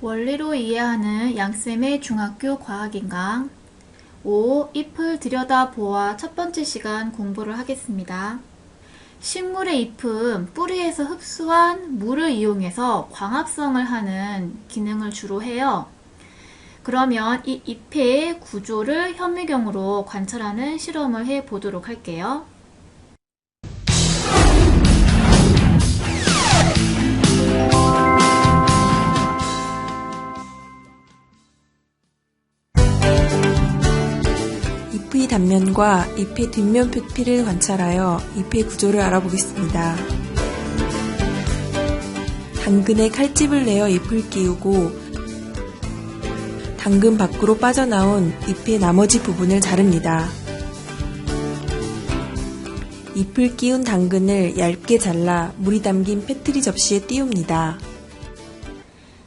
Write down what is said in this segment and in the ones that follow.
원리로 이해하는 양쌤의 중학교 과학인강 5. 잎을 들여다보아 첫 번째 시간 공부를 하겠습니다. 식물의 잎은 뿌리에서 흡수한 물을 이용해서 광합성을 하는 기능을 주로 해요. 그러면 이 잎의 구조를 현미경으로 관찰하는 실험을 해보도록 할게요. 잎의 단면과 잎의 뒷면 표피를 관찰하여 잎의 구조를 알아보겠습니다. 당근에 칼집을 내어 잎을 끼우고 당근 밖으로 빠져나온 잎의 나머지 부분을 자릅니다. 잎을 끼운 당근을 얇게 잘라 물이 담긴 페트리 접시에 띄웁니다.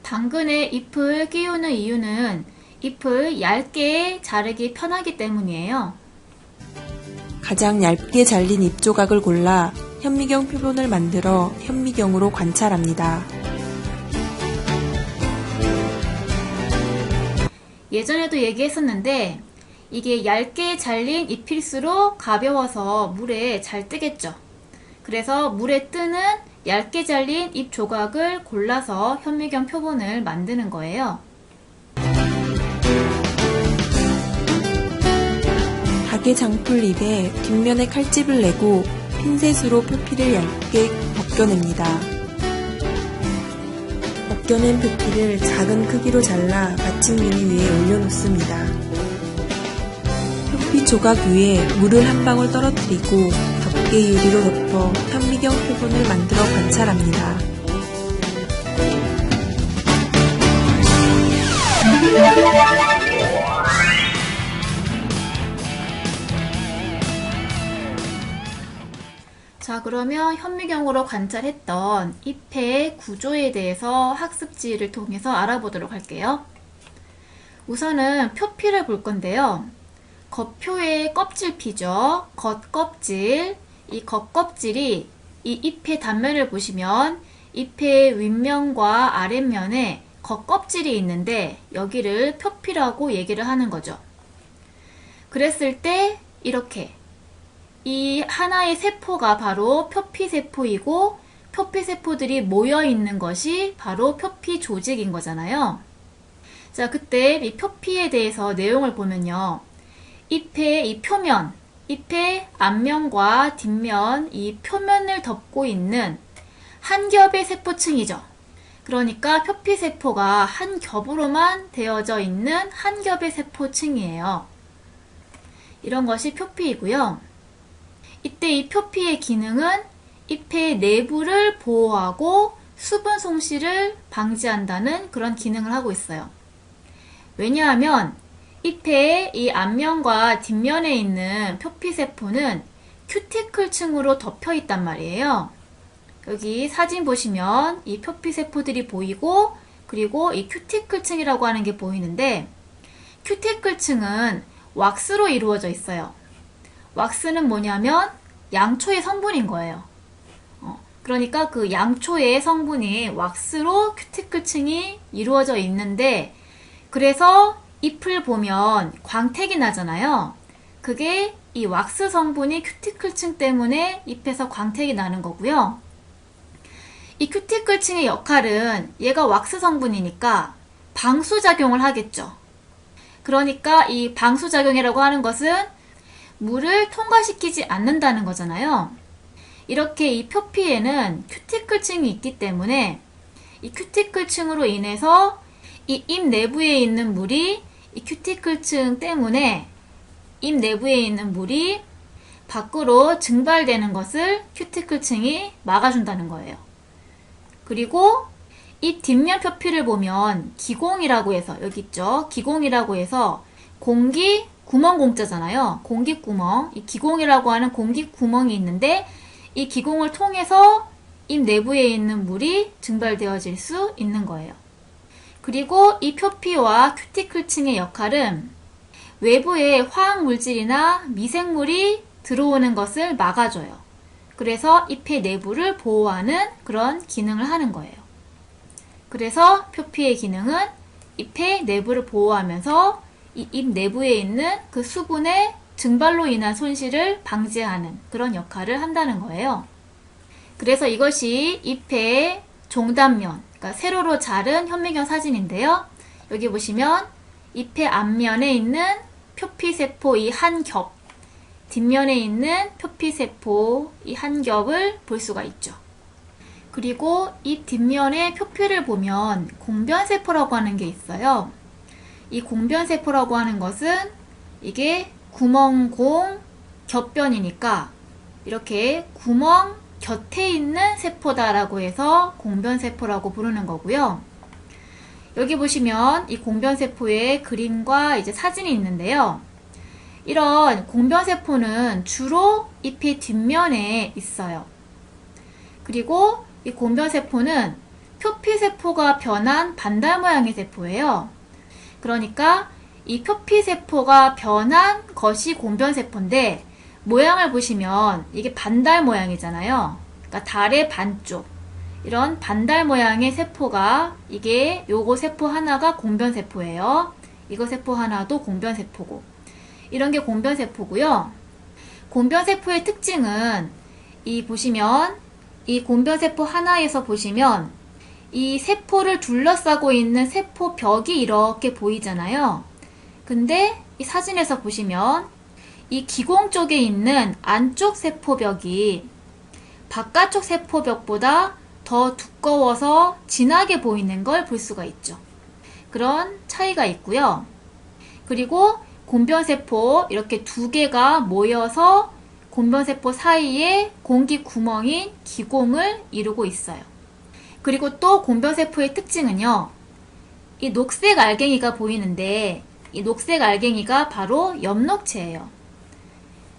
당근에 잎을 끼우는 이유는 잎을 얇게 자르기 편하기 때문이에요. 가장 얇게 잘린 잎 조각을 골라 현미경 표본을 만들어 현미경으로 관찰합니다. 예전에도 얘기했었는데 이게 얇게 잘린 잎일수록 가벼워서 물에 잘 뜨겠죠. 그래서 물에 뜨는 얇게 잘린 잎 조각을 골라서 현미경 표본을 만드는 거예요. 닭의 장풀잎에 뒷면에 칼집을 내고 핀셋으로 표피를 얇게 벗겨냅니다. 벗겨낸 표피를 작은 크기로 잘라 받침기미 위에 올려놓습니다. 표피 조각 위에 물을 한 방울 떨어뜨리고 덮개 유리로 덮어 현미경 표본을 만들어 관찰합니다. 자, 그러면 현미경으로 관찰했던 잎의 구조에 대해서 학습지를 통해서 알아보도록 할게요. 우선은 표피를 볼 건데요. 겉표의 껍질피죠. 겉껍질. 이 겉껍질이 이 잎의 단면을 보시면 잎의 윗면과 아랫면에 겉껍질이 있는데 여기를 표피라고 얘기를 하는 거죠. 그랬을 때 이렇게 이 하나의 세포가 바로 표피세포이고 표피세포들이 모여있는 것이 바로 표피 조직인 거잖아요. 자, 그때 이 표피에 대해서 내용을 보면요. 잎의 이 표면, 잎의 앞면과 뒷면, 이 표면을 덮고 있는 한 겹의 세포층이죠. 그러니까 표피세포가 한 겹으로만 되어져 있는 한 겹의 세포층이에요. 이런 것이 표피이고요. 이때 이 표피의 기능은 잎의 내부를 보호하고 수분 손실을 방지한다는 그런 기능을 하고 있어요. 왜냐하면 잎의 이 앞면과 뒷면에 있는 표피세포는 큐티클층으로 덮여 있단 말이에요. 여기 사진 보시면 이 표피세포들이 보이고 그리고 이 큐티클층이라고 하는 게 보이는데 큐티클층은 왁스로 이루어져 있어요. 왁스는 뭐냐면 양초의 성분인 거예요. 그러니까 그 양초의 성분이 왁스로 큐티클층이 이루어져 있는데 그래서 잎을 보면 광택이 나잖아요. 그게 이 왁스 성분이 큐티클층 때문에 잎에서 광택이 나는 거고요. 이 큐티클층의 역할은 얘가 왁스 성분이니까 방수작용을 하겠죠. 그러니까 이 방수작용이라고 하는 것은 물을 통과시키지 않는다는 거잖아요. 이렇게 이 표피에는 큐티클층이 있기 때문에 이 큐티클층으로 인해서 이 잎 내부에 있는 물이 이 큐티클층 때문에 잎 내부에 있는 물이 밖으로 증발되는 것을 큐티클층이 막아준다는 거예요. 그리고 잎 뒷면 표피를 보면 기공이라고 해서 여기 있죠. 기공이라고 해서 공기 구멍 공자잖아요. 공기구멍. 이 기공이라고 하는 공기구멍이 있는데 이 기공을 통해서 잎 내부에 있는 물이 증발되어질 수 있는 거예요. 그리고 이 표피와 큐티클층의 역할은 외부에 화학물질이나 미생물이 들어오는 것을 막아줘요. 그래서 잎의 내부를 보호하는 그런 기능을 하는 거예요. 그래서 표피의 기능은 잎의 내부를 보호하면서 이 잎 내부에 있는 그 수분의 증발로 인한 손실을 방지하는 그런 역할을 한다는 거예요. 그래서 이것이 잎의 종단면, 그러니까 세로로 자른 현미경 사진인데요. 여기 보시면 잎의 앞면에 있는 표피세포 이 한 겹, 뒷면에 있는 표피세포 이 한 겹을 볼 수가 있죠. 그리고 이 뒷면에 표피를 보면 공변세포라고 하는 게 있어요. 이 공변세포라고 하는 것은 이게 구멍공 겹변이니까 이렇게 구멍 곁에 있는 세포다라고 해서 공변세포라고 부르는 거고요. 여기 보시면 이 공변세포의 그림과 이제 사진이 있는데요. 이런 공변세포는 주로 잎의 뒷면에 있어요. 그리고 이 공변세포는 표피세포가 변한 반달 모양의 세포예요. 그러니까 이 표피세포가 변한 것이 공변세포인데 모양을 보시면 이게 반달 모양이잖아요. 그러니까 달의 반쪽. 이런 반달 모양의 세포가 이게 요거 세포 하나가 공변세포예요. 이거 세포 하나도 공변세포고. 이런 게 공변세포고요. 공변세포의 특징은 이 보시면 이 공변세포 하나에서 보시면 이 세포를 둘러싸고 있는 세포벽이 이렇게 보이잖아요. 근데 이 사진에서 보시면 이 기공 쪽에 있는 안쪽 세포벽이 바깥쪽 세포벽보다 더 두꺼워서 진하게 보이는 걸 볼 수가 있죠. 그런 차이가 있고요. 그리고 곤변세포 이렇게 두 개가 모여서 곤변세포 사이에 공기 구멍인 기공을 이루고 있어요. 그리고 또 곤변세포의 특징은요. 이 녹색 알갱이가 보이는데 이 녹색 알갱이가 바로 엽록체예요.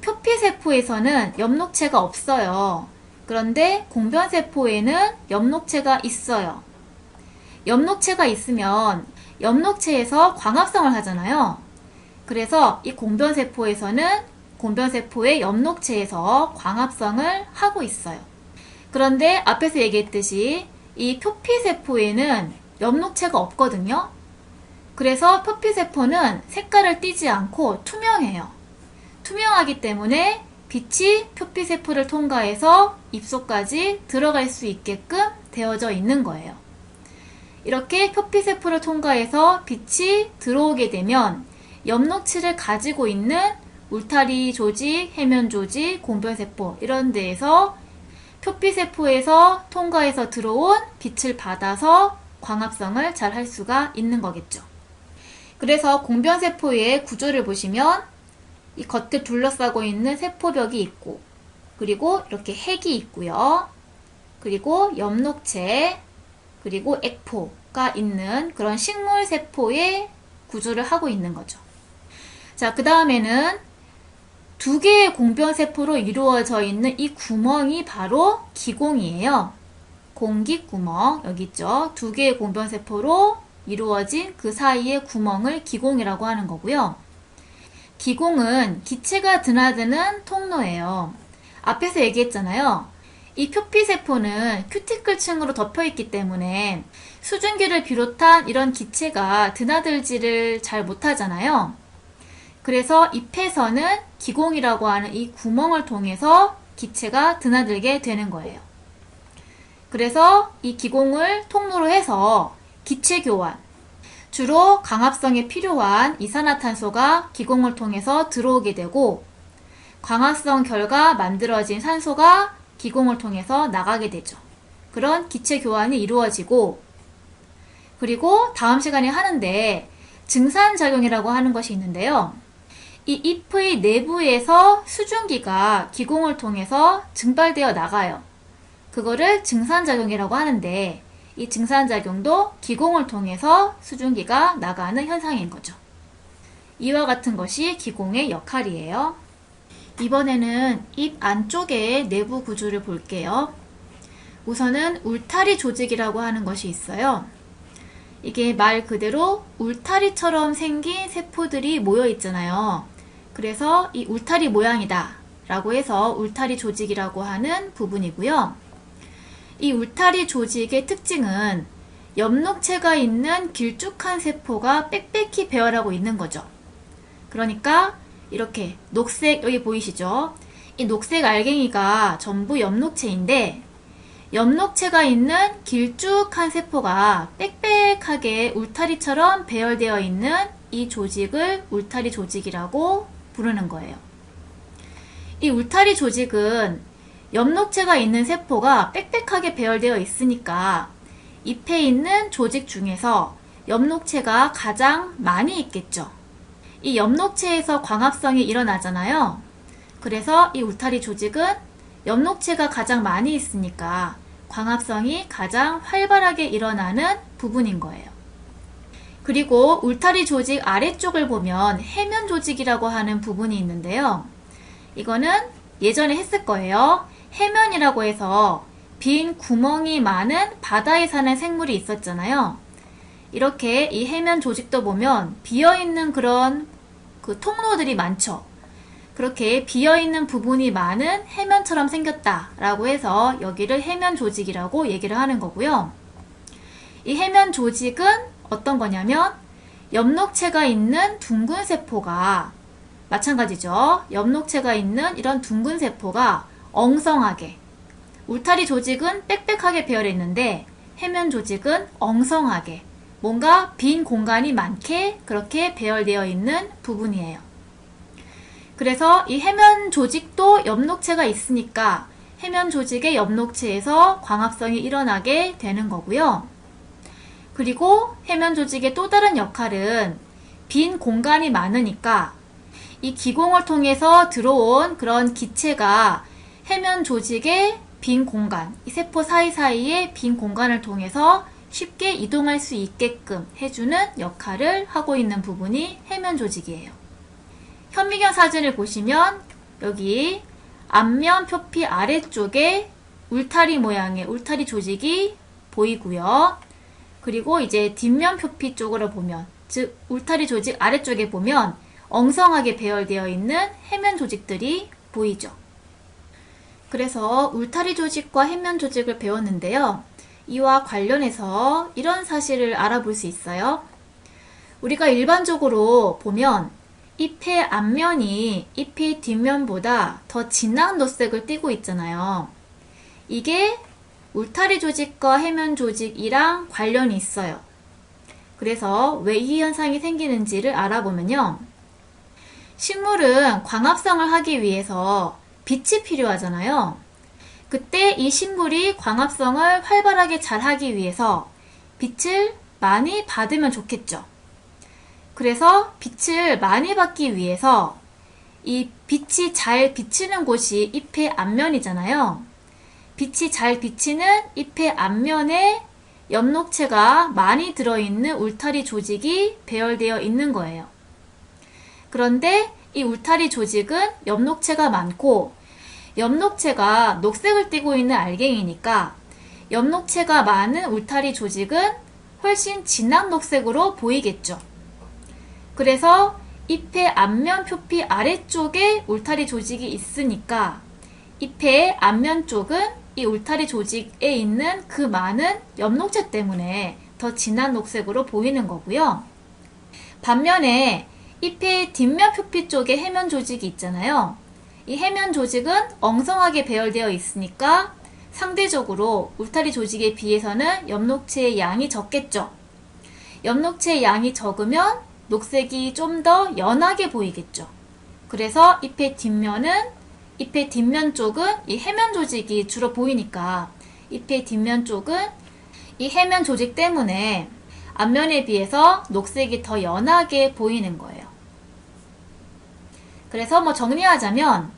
표피세포에서는 엽록체가 없어요. 그런데 공변세포에는 엽록체가 있어요. 엽록체가 있으면 엽록체에서 광합성을 하잖아요. 그래서 이 공변세포에서는 공변세포의 엽록체에서 광합성을 하고 있어요. 그런데 앞에서 얘기했듯이 이 표피세포에는 엽록체가 없거든요. 그래서 표피세포는 색깔을 띠지 않고 투명해요. 투명하기 때문에 빛이 표피세포를 통과해서 잎속까지 들어갈 수 있게끔 되어져 있는 거예요. 이렇게 표피세포를 통과해서 빛이 들어오게 되면 엽록체를 가지고 있는 울타리 조직, 해면 조직, 공변세포 이런 데에서 표피세포에서 통과해서 들어온 빛을 받아서 광합성을 잘 할 수가 있는 거겠죠. 그래서 공변세포의 구조를 보시면 이 겉을 둘러싸고 있는 세포벽이 있고 그리고 이렇게 핵이 있고요. 그리고 엽록체 그리고 액포가 있는 그런 식물세포의 구조를 하고 있는 거죠. 자, 그 다음에는 두 개의 공변세포로 이루어져 있는 이 구멍이 바로 기공이에요. 공기구멍, 여기 있죠. 두 개의 공변세포로 이루어진 그 사이의 구멍을 기공이라고 하는 거고요. 기공은 기체가 드나드는 통로예요. 앞에서 얘기했잖아요. 이 표피세포는 큐티클층으로 덮여있기 때문에 수증기를 비롯한 이런 기체가 드나들지를 잘 못하잖아요. 그래서 잎에서는 기공이라고 하는 이 구멍을 통해서 기체가 드나들게 되는 거예요. 그래서 이 기공을 통로로 해서 기체 교환, 주로 강합성에 필요한 이산화탄소가 기공을 통해서 들어오게 되고 광합성 결과 만들어진 산소가 기공을 통해서 나가게 되죠. 그런 기체 교환이 이루어지고 그리고 다음 시간에 하는데 증산작용이라고 하는 것이 있는데요. 이 잎의 내부에서 수증기가 기공을 통해서 증발되어 나가요. 그거를 증산작용이라고 하는데 이 증산작용도 기공을 통해서 수증기가 나가는 현상인 거죠. 이와 같은 것이 기공의 역할이에요. 이번에는 잎 안쪽의 내부 구조를 볼게요. 우선은 울타리 조직이라고 하는 것이 있어요. 이게 말 그대로 울타리처럼 생긴 세포들이 모여 있잖아요. 그래서 이 울타리 모양이다 라고 해서 울타리 조직이라고 하는 부분이고요. 이 울타리 조직의 특징은 엽록체가 있는 길쭉한 세포가 빽빽히 배열하고 있는 거죠. 그러니까 이렇게 녹색, 여기 보이시죠? 이 녹색 알갱이가 전부 엽록체인데, 엽록체가 있는 길쭉한 세포가 빽빽하게 울타리처럼 배열되어 있는 이 조직을 울타리 조직이라고 부르는 거예요. 이 울타리 조직은 엽록체가 있는 세포가 빽빽하게 배열되어 있으니까 잎에 있는 조직 중에서 엽록체가 가장 많이 있겠죠. 이 엽록체에서 광합성이 일어나잖아요. 그래서 이 울타리 조직은 엽록체가 가장 많이 있으니까 광합성이 가장 활발하게 일어나는 부분인 거예요. 그리고 울타리 조직 아래쪽을 보면 해면 조직이라고 하는 부분이 있는데요. 이거는 예전에 했을 거예요. 해면이라고 해서 빈 구멍이 많은 바다에 사는 생물이 있었잖아요. 이렇게 이 해면 조직도 보면 비어있는 그런 그 통로들이 많죠. 그렇게 비어있는 부분이 많은 해면처럼 생겼다라고 해서 여기를 해면 조직이라고 얘기를 하는 거고요. 이 해면 조직은 어떤 거냐면 엽록체가 있는 둥근 세포가 마찬가지죠. 엽록체가 있는 이런 둥근 세포가 엉성하게, 울타리 조직은 빽빽하게 배열해 있는데 해면 조직은 엉성하게 뭔가 빈 공간이 많게 그렇게 배열되어 있는 부분이에요. 그래서 이 해면 조직도 엽록체가 있으니까 해면 조직의 엽록체에서 광합성이 일어나게 되는 거고요. 그리고 해면 조직의 또 다른 역할은 빈 공간이 많으니까 이 기공을 통해서 들어온 그런 기체가 해면 조직의 빈 공간, 이 세포 사이사이의 빈 공간을 통해서 쉽게 이동할 수 있게끔 해주는 역할을 하고 있는 부분이 해면 조직이에요. 현미경 사진을 보시면 여기 앞면 표피 아래쪽에 울타리 모양의 울타리 조직이 보이고요. 그리고 이제 뒷면 표피 쪽으로 보면, 즉 울타리 조직 아래쪽에 보면 엉성하게 배열되어 있는 해면 조직들이 보이죠. 그래서 울타리 조직과 해면 조직을 배웠는데요. 이와 관련해서 이런 사실을 알아볼 수 있어요. 우리가 일반적으로 보면 잎의 앞면이 잎의 뒷면보다 더 진한 녹색을 띠고 있잖아요. 이게 울타리 조직과 해면 조직이랑 관련이 있어요. 그래서 왜 이 현상이 생기는지를 알아보면요. 식물은 광합성을 하기 위해서 빛이 필요하잖아요. 그때 이 식물이 광합성을 활발하게 잘 하기 위해서 빛을 많이 받으면 좋겠죠. 그래서 빛을 많이 받기 위해서 이 빛이 잘 비치는 곳이 잎의 앞면이잖아요. 빛이 잘 비치는 잎의 앞면에 엽록체가 많이 들어있는 울타리 조직이 배열되어 있는 거예요. 그런데 이 울타리 조직은 엽록체가 많고 엽록체가 녹색을 띠고 있는 알갱이니까 엽록체가 많은 울타리 조직은 훨씬 진한 녹색으로 보이겠죠. 그래서 잎의 앞면 표피 아래쪽에 울타리 조직이 있으니까 잎의 앞면 쪽은 이 울타리 조직에 있는 그 많은 엽록체 때문에 더 진한 녹색으로 보이는 거고요. 반면에 잎의 뒷면 표피 쪽에 해면 조직이 있잖아요. 이 해면 조직은 엉성하게 배열되어 있으니까 상대적으로 울타리 조직에 비해서는 엽록체의 양이 적겠죠. 엽록체의 양이 적으면 녹색이 좀 더 연하게 보이겠죠. 그래서 잎의 뒷면 쪽은 이 해면 조직이 주로 보이니까 잎의 뒷면 쪽은 이 해면 조직 때문에 앞면에 비해서 녹색이 더 연하게 보이는 거예요. 그래서 정리하자면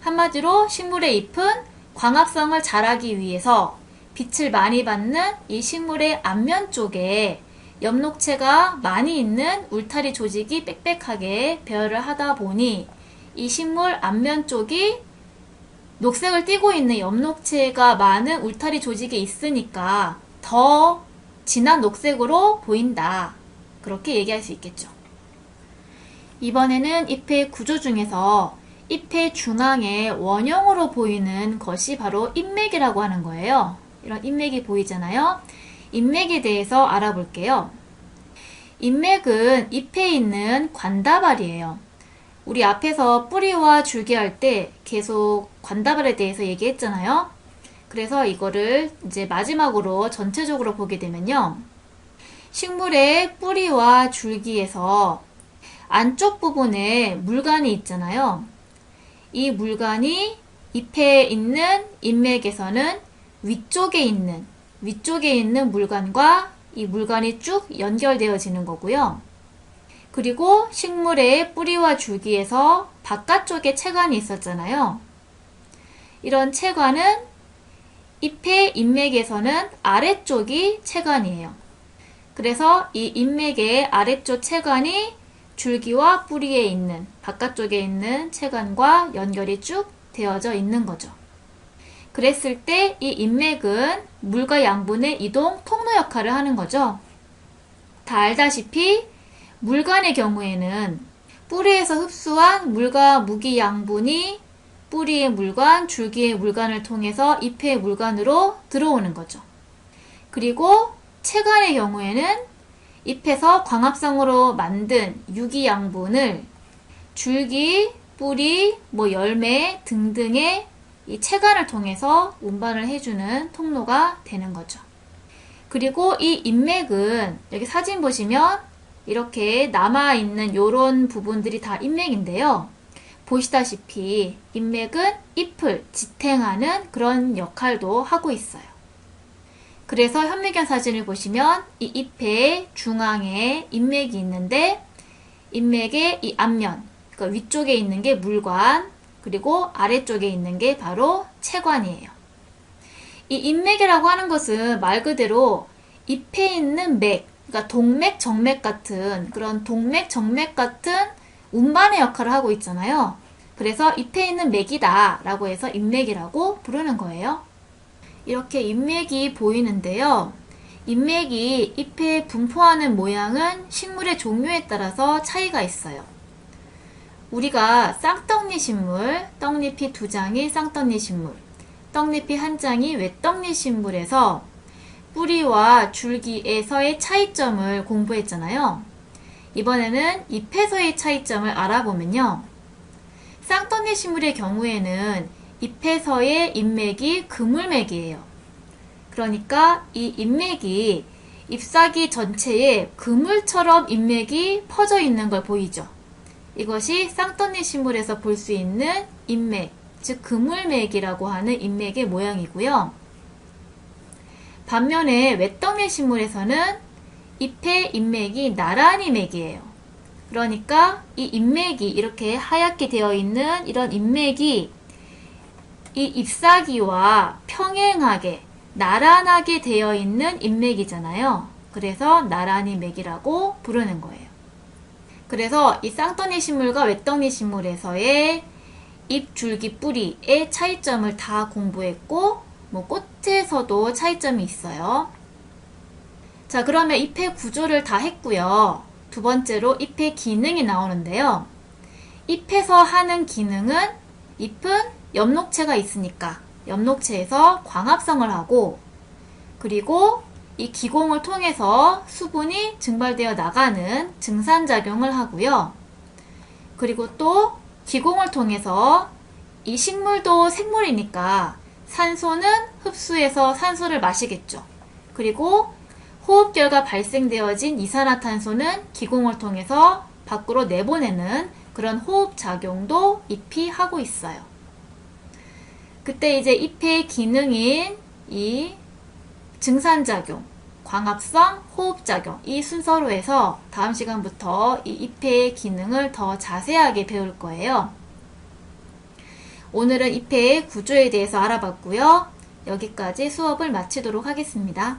한마디로 식물의 잎은 광합성을 잘하기 위해서 빛을 많이 받는 이 식물의 앞면 쪽에 엽록체가 많이 있는 울타리 조직이 빽빽하게 배열을 하다 보니 이 식물 앞면 쪽이 녹색을 띠고 있는 엽록체가 많은 울타리 조직이 있으니까 더 진한 녹색으로 보인다. 그렇게 얘기할 수 있겠죠. 이번에는 잎의 구조 중에서 잎의 중앙에 원형으로 보이는 것이 바로 잎맥이라고 하는 거예요. 이런 잎맥이 보이잖아요. 인맥에 대해서 알아볼게요. 인맥은 잎에 있는 관다발이에요. 우리 앞에서 뿌리와 줄기 할 때 계속 관다발에 대해서 얘기했잖아요. 그래서 이거를 이제 마지막으로 전체적으로 보게 되면요. 식물의 뿌리와 줄기에서 안쪽 부분에 물관이 있잖아요. 이 물관이 잎에 있는 인맥에서는 위쪽에 있는 물관과 이 물관이 쭉 연결되어지는 거고요. 그리고 식물의 뿌리와 줄기에서 바깥쪽에 채관이 있었잖아요. 이런 채관은 잎의 인맥에서는 아래쪽이 채관이에요. 그래서 이 인맥의 아래쪽 채관이 줄기와 뿌리에 있는 바깥쪽에 있는 채관과 연결이 쭉 되어져 있는 거죠. 그랬을 때 이 인맥은 물과 양분의 이동 통로 역할을 하는 거죠. 다 알다시피 물관의 경우에는 뿌리에서 흡수한 물과 무기 양분이 뿌리의 물관, 줄기의 물관을 통해서 잎의 물관으로 들어오는 거죠. 그리고 채관의 경우에는 잎에서 광합성으로 만든 유기 양분을 줄기, 뿌리, 열매 등등의 이 채관을 통해서 운반을 해주는 통로가 되는 거죠. 그리고 이 인맥은 여기 사진 보시면 이렇게 남아있는 이런 부분들이 다 인맥인데요. 보시다시피 인맥은 잎을 지탱하는 그런 역할도 하고 있어요. 그래서 현미경 사진을 보시면 이 잎의 중앙에 인맥이 있는데 인맥의 이 앞면, 그러니까 위쪽에 있는 게 물관, 그리고 아래쪽에 있는 게 바로 채관이에요. 이 인맥이라고 하는 것은 말 그대로 잎에 있는 맥, 그러니까 동맥, 정맥 같은 그런 동맥, 정맥 같은 운반의 역할을 하고 있잖아요. 그래서 잎에 있는 맥이다 라고 해서 인맥이라고 부르는 거예요. 이렇게 인맥이 보이는데요. 인맥이 잎에 분포하는 모양은 식물의 종류에 따라서 차이가 있어요. 우리가 쌍떡잎 식물, 떡잎이 2장이 쌍떡잎 식물, 떡잎이 1장이 외떡잎 식물에서 뿌리와 줄기에서의 차이점을 공부했잖아요. 이번에는 잎에서의 차이점을 알아보면요. 쌍떡잎 식물의 경우에는 잎에서의 잎맥이 그물맥이에요. 그러니까 이 잎맥이 잎사귀 전체에 그물처럼 잎맥이 퍼져 있는 걸 보이죠. 이것이 쌍떡잎 식물에서 볼 수 있는 잎맥, 즉 그물맥이라고 하는 잎맥의 모양이고요. 반면에 외떡잎 식물에서는 잎의 잎맥이 나란히 맥이에요. 그러니까 이 잎맥이 이렇게 하얗게 되어 있는 이런 잎맥이 이 잎사귀와 평행하게 나란하게 되어 있는 잎맥이잖아요. 그래서 나란히 맥이라고 부르는 거예요. 그래서 이 쌍떡잎 식물과 외떡잎 식물에서의 잎, 줄기, 뿌리의 차이점을 다 공부했고 꽃에서도 차이점이 있어요. 자, 그러면 잎의 구조를 다 했고요. 두 번째로 잎의 기능이 나오는데요. 잎에서 하는 기능은 잎은 엽록체가 있으니까 엽록체에서 광합성을 하고, 그리고 이 기공을 통해서 수분이 증발되어 나가는 증산작용을 하고요. 그리고 또 기공을 통해서 이 식물도 생물이니까 산소는 흡수해서 산소를 마시겠죠. 그리고 호흡 결과 발생되어진 이산화탄소는 기공을 통해서 밖으로 내보내는 그런 호흡작용도 잎이 하고 있어요. 그때 이제 잎의 기능인 이 증산작용, 광합성, 호흡작용 이 순서로 해서 다음 시간부터 이 잎의 기능을 더 자세하게 배울 거예요. 오늘은 잎의 구조에 대해서 알아봤고요. 여기까지 수업을 마치도록 하겠습니다.